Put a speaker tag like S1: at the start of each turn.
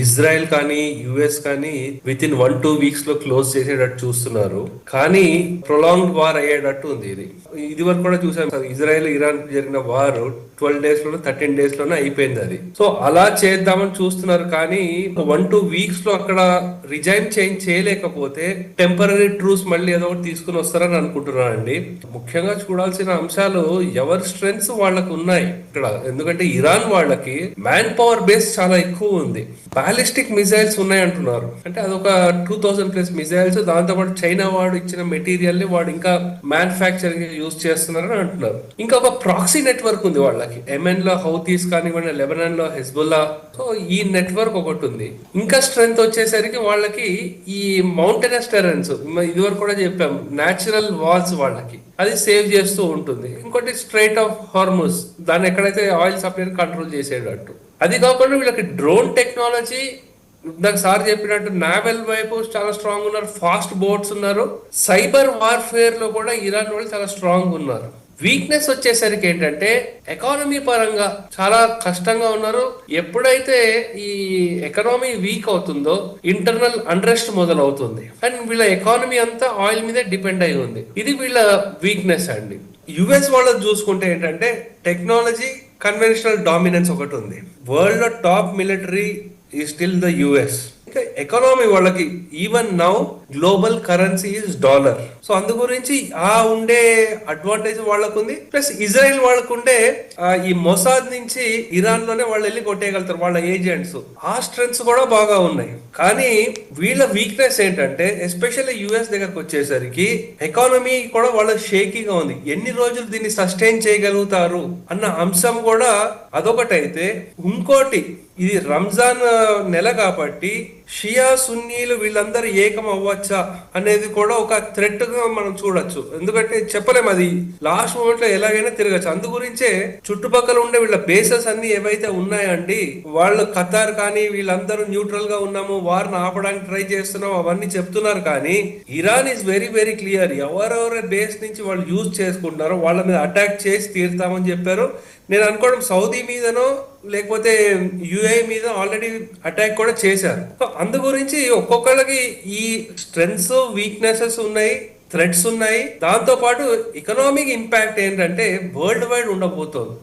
S1: Israel కానీ US కానీ with in 1-2 weeks లో క్లోజ్ చేసేటట్టు చూస్తున్నారు. కానీ ప్రొలాంగ్ వార్ అయ్యేటట్టు ఉంది. ఇది వరకు కూడా చూసాం. ఇజ్రాయెల్ ఇరాన్ జరిగిన వార్ 12 days లోనే 13 days లోనే అయిపోయింది అది. సో అలా చేద్దామని చూస్తున్నారు. కానీ 1-2 వీక్స్ లో అక్కడ రిజైన్ చేంజ్ చేయలేకపోతే టెంపరీ ట్రూస్ మళ్ళీ ఏదో ఒకటి తీసుకుని వస్తారని అనుకుంటున్నానండి. ముఖ్యంగా చూడాల్సిన అంశాలు ఎవరి స్ట్రెంగ్స్ వాళ్ళకు ఉన్నాయి ఇక్కడ. ఎందుకంటే ఇరాన్ వాళ్ళకి మ్యాన్ పవర్ బేస్ చాలా ఎక్కువ ఉంది. బాలిస్టిక్ మిసైల్స్ ఉన్నాయి అంటున్నారు. అంటే అదొక 2000+ మిసైల్స్. దాంతో పాటు చైనా వాడు ఇచ్చిన మెటీరియల్ ని వాడు ఇంకా మ్యానుఫ్యాక్చరింగ్ యూజ్ చేస్తున్నారని అంటున్నారు. ఇంకా ఒక ప్రాక్సీ నెట్వర్క్ ఉంది వాళ్ళకి. యెమెన్ లో హౌతీస్ కానివ్వండి, లెబనాన్ లో హెజ్బుల్లా. సో ఈ నెట్వర్క్ ఒకటి ఉంది. ఇంకా స్ట్రెంగ్త్ వచ్చేసరికి వాళ్ళకి ఈ మౌంటైనస్ టెరెన్స్, ఇది వరకు కూడా చెప్పాం, న్యాచురల్ వాల్స్ వాళ్ళకి అది సేవ్ చేస్తూ ఉంటుంది. ఇంకోటి స్ట్రైట్ ఆఫ్ హార్ముజ్, దాన్ని ఎక్కడైతే ఆయిల్ సప్లై కంట్రోల్ చేసేటట్టు. అది కాకుండా వీళ్ళకి డ్రోన్ టెక్నాలజీ, ఇందాక సార్ చెప్పినట్టు నావెల్ వైపు చాలా స్ట్రాంగ్ ఉన్నారు. ఫాస్ట్ బోట్స్ ఉన్నారు. సైబర్ వార్ఫేర్ లో కూడా ఇరాన్ వాళ్ళు చాలా స్ట్రాంగ్ ఉన్నారు. వీక్నెస్ వచ్చేసరికి ఏంటంటే ఎకానమీ పరంగా చాలా కష్టంగా ఉన్నారు. ఎప్పుడైతే ఈ ఎకనామీ వీక్ అవుతుందో ఇంటర్నల్ అన్రెస్ట్ మొదలవుతుంది. అండ్ వీళ్ళ ఎకానమీ అంతా ఆయిల్ మీదే డిపెండ్ అయి ఉంది. ఇది వీళ్ళ వీక్నెస్ అండి. యుఎస్ వాళ్ళది చూసుకుంటే ఏంటంటే టెక్నాలజీ, కన్వెన్షనల్ డామినెన్స్ ఒకటి ఉంది. వరల్డ్ లో టాప్ మిలిటరీ ఈ స్టిల్ ద యుఎస్. ఎకానమీ వాళ్ళకి even now global currency is dollar. So అందు గురించి ఆ ఉండే అడ్వాంటేజ్ వాళ్ళకు ఉంది. ప్లస్ ఇజ్రాయెల్ వాళ్ళకు ఉండే ఈ మొసాద్ నుంచి ఇరాన్ లోనే వాళ్ళు వెళ్ళి కొట్టేయగలుగుతారు వాళ్ళ ఏజెంట్స్. ఆ స్ట్రెంగ్స్ కూడా బాగా ఉన్నాయి. కానీ వీళ్ళ వీక్నెస్ ఏంటంటే ఎస్పెషల్లీ యుఎస్ దగ్గరకు వచ్చేసరికి ఎకానమీ కూడా వాళ్ళ షేకీగా ఉంది. ఎన్ని రోజులు దీన్ని సస్టైన్ చేయగలుగుతారు అన్న అంశం కూడా అదొకటైతే, ఇంకోటి ఇది రంజాన్ నెల కాబట్టి షియా సున్నీలు వీళ్ళందరూ ఏకం అవ్వచ్చా అనేది కూడా ఒక థ్రెట్ గా మనం చూడొచ్చు. ఎందుకంటే చెప్పలేము, అది లాస్ట్ మూమెంట్ లో ఎలాగైనా తిరగచ్చు. అందు గురించే చుట్టుపక్కల ఉండే వీళ్ళ బేసెస్ అన్ని ఏవైతే ఉన్నాయండి, వాళ్ళు ఖతార్ కానీ వీళ్ళందరూ న్యూట్రల్ గా ఉన్నాము, వారిని ఆపడానికి ట్రై చేస్తున్నాం అవన్నీ చెప్తున్నారు. కానీ Iran is very very clear. ఎవరెవరి బేస్ నుంచి వాళ్ళు యూజ్ చేసుకుంటారో వాళ్ళ మీద అటాక్ చేసి తీరుతామని చెప్పారు. నేను అనుకోవడం సౌదీ మీదనో లేకపోతే యుఏ మీద ఆల్రెడీ అటాక్ కూడా చేశారు. సో అందు గురించి ఒక్కొక్కళ్ళకి ఈ స్ట్రెంగ్స్, వీక్నెసెస్ ఉన్నాయి, థ్రెట్స్ ఉన్నాయి. దాంతో పాటు ఎకనామిక్ ఇంపాక్ట్ ఏంటంటే వరల్డ్ వైడ్ ఉండబోతోంది.